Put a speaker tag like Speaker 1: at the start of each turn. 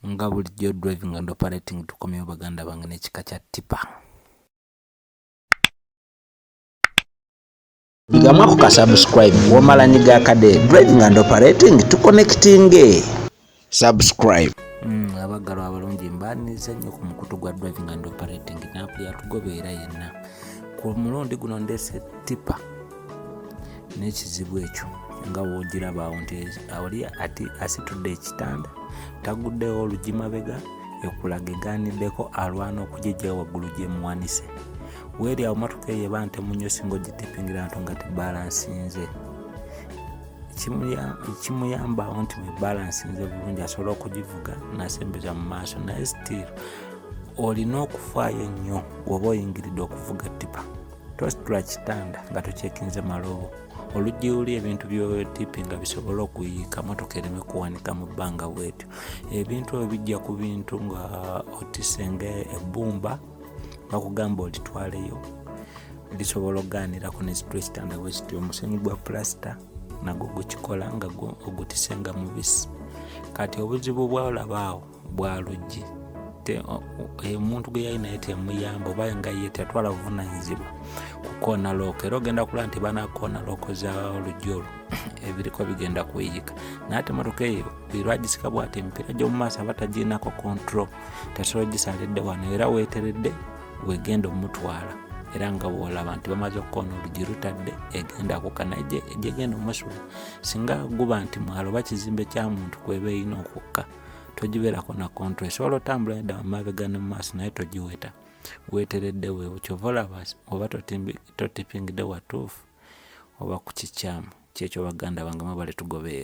Speaker 1: nga bulijjo driving and operating tukomyewo baganda bange n'ekika kya tipa. Yigamu ako ka subscribe womala nyiga akade driving and operating tuconnecting subscribe. Abaggalwa abalungi mbaaniriza nnyo ku mukutu gwa driving and operating naapu yatugobeera yenna. Ku mulundi guno ndeese tipa n'ekizibu ekyo nga woogirabaawo nti oli ati asitudde ekitanda taguddewo olugi mabega ekulaga egaaniddeko alwana okugijja waggulu gyemuwanise. Weeri awo motoka eyo eba ntemunyo singa ogitipingira nto nga tebalansinze. Kimuyambawo nti webalansinze bulungi asobola okugivuga n'asembeza mu maaso, naye still olina okufaayo nnyo bw'oba oyingiridde okuvuga tipa. Tositula kitanda nga tokyekinze malobo. Oluggi luli ebintu by'otipinga bisobola okuyiika motoka ereme kuwanika mu bbanga bwetyo. Ebintu ebyo bijja ku bintu nga otise ng'ebbumba bakugamba olitwaleyo lisobola okugaanirako nesitula ekitanda bwe kityo. Omusenyu gwa pulasita nagwo gukikola nga ogutise nga mubisi. Kati obuzibu bw'olabaawo bwa luggi omuntu gwe yalina ye temuyamba oba nga ye tatwala buvunaanyizibwa kukoona looko, era ogenda kulaba nti banakoona looko za oluggi olwo ebiriko bigenda kuyiika. Naye ate motoka eyo lwagisika bw'ati emipiira gy'omu maaso aba tagirinako control, tasobola gisalidde wano era weeteredde wegenda omutwala, era nga bw'olaba nti bamaze okukoona oluggi lutadde egenda kukana gyegenda omusula. Singa guba nti mwalo oba kizimbe kya muntu kweba erina okukka togibeerako na control, esobola otambula edda mabega ne mu maaso naye togiweta, weeteredde weewo. Kyova olaba oba totipingidde watuufu oba ku kikyamu. Kyekyo baganda bange mwebale tugobeera.